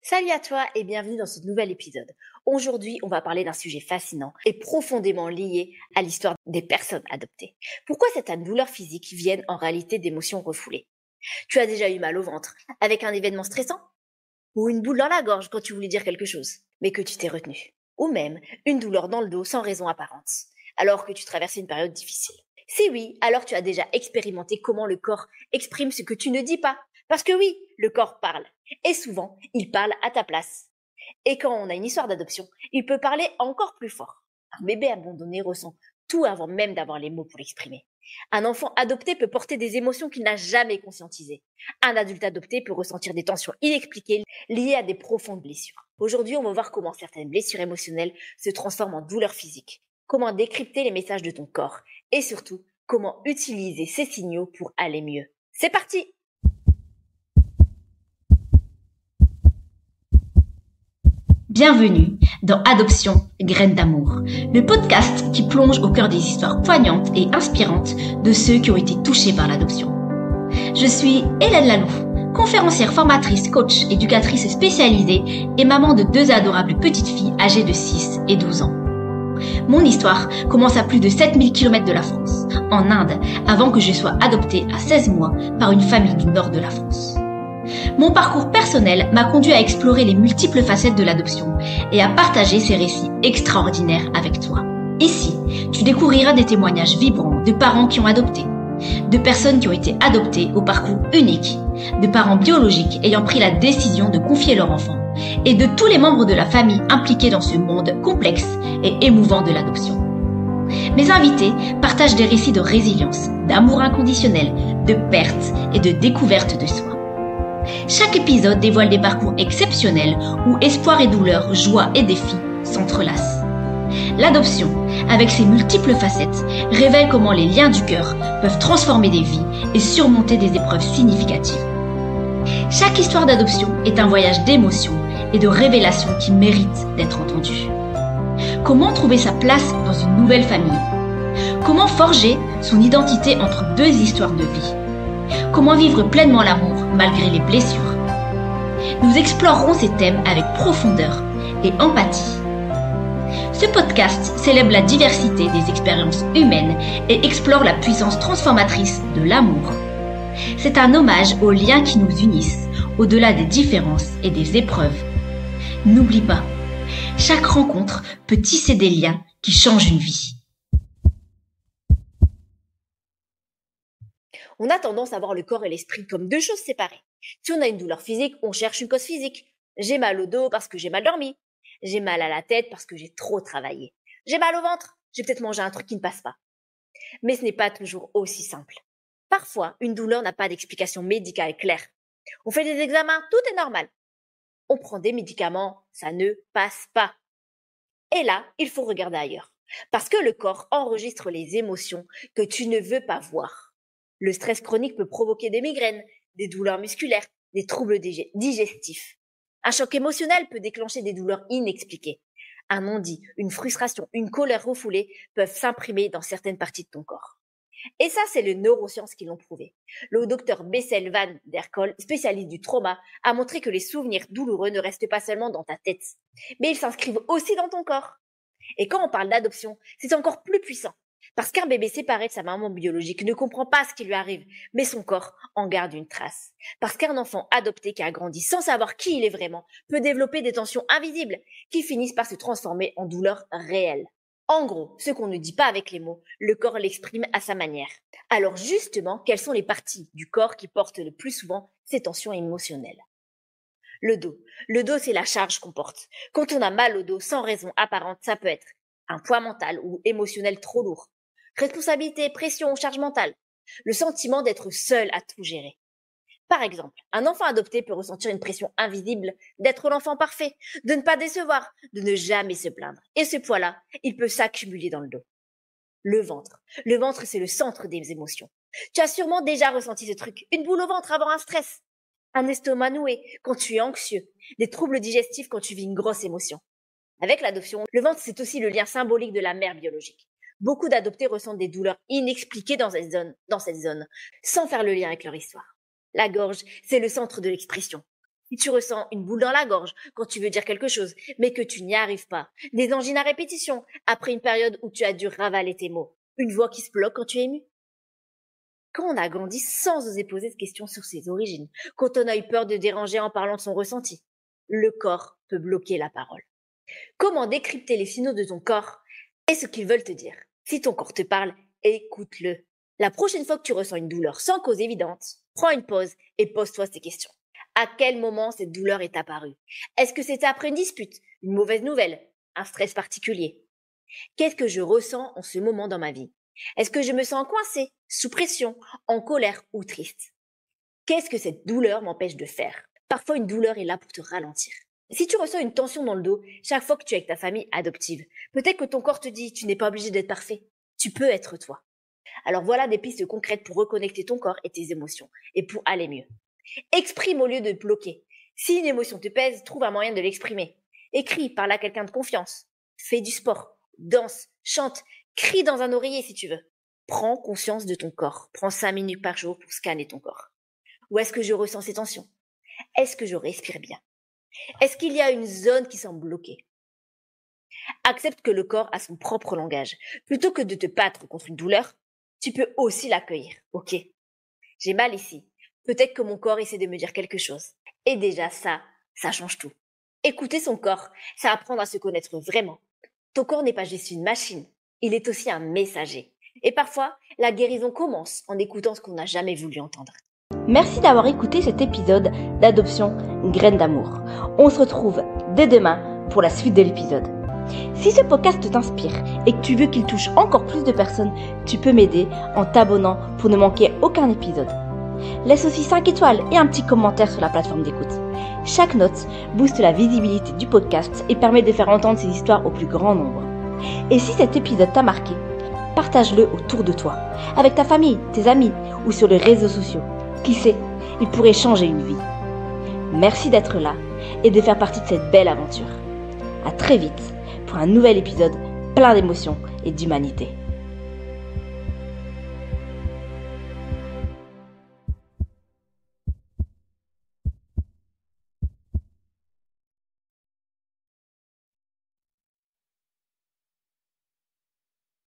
Salut à toi et bienvenue dans ce nouvel épisode. Aujourd'hui, on va parler d'un sujet fascinant et profondément lié à l'histoire des personnes adoptées. Pourquoi certaines douleurs physiques viennent en réalité d'émotions refoulées? Tu as déjà eu mal au ventre avec un événement stressant? Ou une boule dans la gorge quand tu voulais dire quelque chose, mais que tu t'es retenu? Ou même une douleur dans le dos sans raison apparente, alors que tu traversais une période difficile? Si oui, alors tu as déjà expérimenté comment le corps exprime ce que tu ne dis pas. Parce que oui, le corps parle. Et souvent, il parle à ta place. Et quand on a une histoire d'adoption, il peut parler encore plus fort. Un bébé abandonné ressent tout avant même d'avoir les mots pour l'exprimer. Un enfant adopté peut porter des émotions qu'il n'a jamais conscientisées. Un adulte adopté peut ressentir des tensions inexpliquées liées à des profondes blessures. Aujourd'hui, on va voir comment certaines blessures émotionnelles se transforment en douleurs physiques, comment décrypter les messages de ton corps et surtout, comment utiliser ces signaux pour aller mieux. C'est parti! Bienvenue dans Adoption, graines d'amour, le podcast qui plonge au cœur des histoires poignantes et inspirantes de ceux qui ont été touchés par l'adoption. Je suis Hélène Laloux, conférencière formatrice, coach, éducatrice spécialisée et maman de 2 adorables petites filles âgées de 6 et 12 ans. Mon histoire commence à plus de 7000 km de la France, en Inde, avant que je sois adoptée à 16 mois par une famille du nord de la France. Mon parcours personnel m'a conduit à explorer les multiples facettes de l'adoption et à partager ces récits extraordinaires avec toi. Ici, tu découvriras des témoignages vibrants de parents qui ont adopté, de personnes qui ont été adoptées au parcours unique, de parents biologiques ayant pris la décision de confier leur enfant et de tous les membres de la famille impliqués dans ce monde complexe et émouvant de l'adoption. Mes invités partagent des récits de résilience, d'amour inconditionnel, de perte et de découverte de soi. Chaque épisode dévoile des parcours exceptionnels où espoir et douleur, joie et défis s'entrelacent. L'adoption, avec ses multiples facettes, révèle comment les liens du cœur peuvent transformer des vies et surmonter des épreuves significatives. Chaque histoire d'adoption est un voyage d'émotions et de révélations qui mérite d'être entendu. Comment trouver sa place dans une nouvelle famille? Comment forger son identité entre 2 histoires de vie? Comment vivre pleinement l'amour malgré les blessures? Nous explorerons ces thèmes avec profondeur et empathie. Ce podcast célèbre la diversité des expériences humaines et explore la puissance transformatrice de l'amour. C'est un hommage aux liens qui nous unissent, au-delà des différences et des épreuves. N'oublie pas, chaque rencontre peut tisser des liens qui changent une vie. On a tendance à voir le corps et l'esprit comme 2 choses séparées. Si on a une douleur physique, on cherche une cause physique. J'ai mal au dos parce que j'ai mal dormi. J'ai mal à la tête parce que j'ai trop travaillé. J'ai mal au ventre, j'ai peut-être mangé un truc qui ne passe pas. Mais ce n'est pas toujours aussi simple. Parfois, une douleur n'a pas d'explication médicale claire. On fait des examens, tout est normal. On prend des médicaments, ça ne passe pas. Et là, il faut regarder ailleurs. Parce que le corps enregistre les émotions que tu ne veux pas voir. Le stress chronique peut provoquer des migraines, des douleurs musculaires, des troubles digestifs. Un choc émotionnel peut déclencher des douleurs inexpliquées. Un non-dit, une frustration, une colère refoulée peuvent s'imprimer dans certaines parties de ton corps. Et ça, c'est les neurosciences qui l'ont prouvé. Le docteur Bessel van der Kolk, spécialiste du trauma, a montré que les souvenirs douloureux ne restent pas seulement dans ta tête, mais ils s'inscrivent aussi dans ton corps. Et quand on parle d'adoption, c'est encore plus puissant. Parce qu'un bébé séparé de sa maman biologique ne comprend pas ce qui lui arrive, mais son corps en garde une trace. Parce qu'un enfant adopté qui a grandi sans savoir qui il est vraiment peut développer des tensions invisibles qui finissent par se transformer en douleurs réelles. En gros, ce qu'on ne dit pas avec les mots, le corps l'exprime à sa manière. Alors justement, quelles sont les parties du corps qui portent le plus souvent ces tensions émotionnelles? Le dos. Le dos, c'est la charge qu'on porte. Quand on a mal au dos sans raison apparente, ça peut être un poids mental ou émotionnel trop lourd. Responsabilité, pression, charge mentale. Le sentiment d'être seul à tout gérer. Par exemple, un enfant adopté peut ressentir une pression invisible d'être l'enfant parfait, de ne pas décevoir, de ne jamais se plaindre. Et ce poids-là, il peut s'accumuler dans le dos. Le ventre. Le ventre, c'est le centre des émotions. Tu as sûrement déjà ressenti ce truc. Une boule au ventre avant un stress. Un estomac noué quand tu es anxieux. Des troubles digestifs quand tu vis une grosse émotion. Avec l'adoption, le ventre, c'est aussi le lien symbolique de la mère biologique. Beaucoup d'adoptés ressentent des douleurs inexpliquées dans cette zone, sans faire le lien avec leur histoire. La gorge, c'est le centre de l'expression. Si tu ressens une boule dans la gorge quand tu veux dire quelque chose, mais que tu n'y arrives pas, des angines à répétition après une période où tu as dû ravaler tes mots, une voix qui se bloque quand tu es ému. Quand on a grandi sans oser poser de questions sur ses origines, quand on a eu peur de déranger en parlant de son ressenti, le corps peut bloquer la parole. Comment décrypter les signaux de ton corps et ce qu'ils veulent te dire? Si ton corps te parle, écoute-le. La prochaine fois que tu ressens une douleur sans cause évidente, prends une pause et pose-toi ces questions. À quel moment cette douleur est apparue? Est-ce que c'était après une dispute, une mauvaise nouvelle, un stress particulier? Qu'est-ce que je ressens en ce moment dans ma vie? Est-ce que je me sens coincée, sous pression, en colère ou triste? Qu'est-ce que cette douleur m'empêche de faire? Parfois, une douleur est là pour te ralentir. Si tu ressens une tension dans le dos chaque fois que tu es avec ta famille adoptive, peut-être que ton corps te dit « tu n'es pas obligé d'être parfait, tu peux être toi ». Alors voilà des pistes concrètes pour reconnecter ton corps et tes émotions et pour aller mieux. Exprime au lieu de bloquer. Si une émotion te pèse, trouve un moyen de l'exprimer. Écris, parle à quelqu'un de confiance. Fais du sport, danse, chante, crie dans un oreiller si tu veux. Prends conscience de ton corps. Prends 5 minutes par jour pour scanner ton corps. Où est-ce que je ressens ces tensions? Est-ce que je respire bien? Est-ce qu'il y a une zone qui semble bloquée? Accepte que le corps a son propre langage. Plutôt que de te battre contre une douleur, tu peux aussi l'accueillir. Ok, j'ai mal ici. Peut-être que mon corps essaie de me dire quelque chose. Et déjà ça change tout. Écouter son corps, c'est apprendre à se connaître vraiment. Ton corps n'est pas juste une machine, il est aussi un messager. Et parfois, la guérison commence en écoutant ce qu'on n'a jamais voulu entendre. Merci d'avoir écouté cet épisode d'Adoption Graines d'amour. On se retrouve dès demain pour la suite de l'épisode. Si ce podcast t'inspire et que tu veux qu'il touche encore plus de personnes, tu peux m'aider en t'abonnant pour ne manquer aucun épisode. Laisse aussi 5 étoiles et un petit commentaire sur la plateforme d'écoute. Chaque note booste la visibilité du podcast et permet de faire entendre ces histoires au plus grand nombre. Et si cet épisode t'a marqué, partage-le autour de toi, avec ta famille, tes amis ou sur les réseaux sociaux. Qui sait, il pourrait changer une vie. Merci d'être là et de faire partie de cette belle aventure. À très vite pour un nouvel épisode plein d'émotions et d'humanité.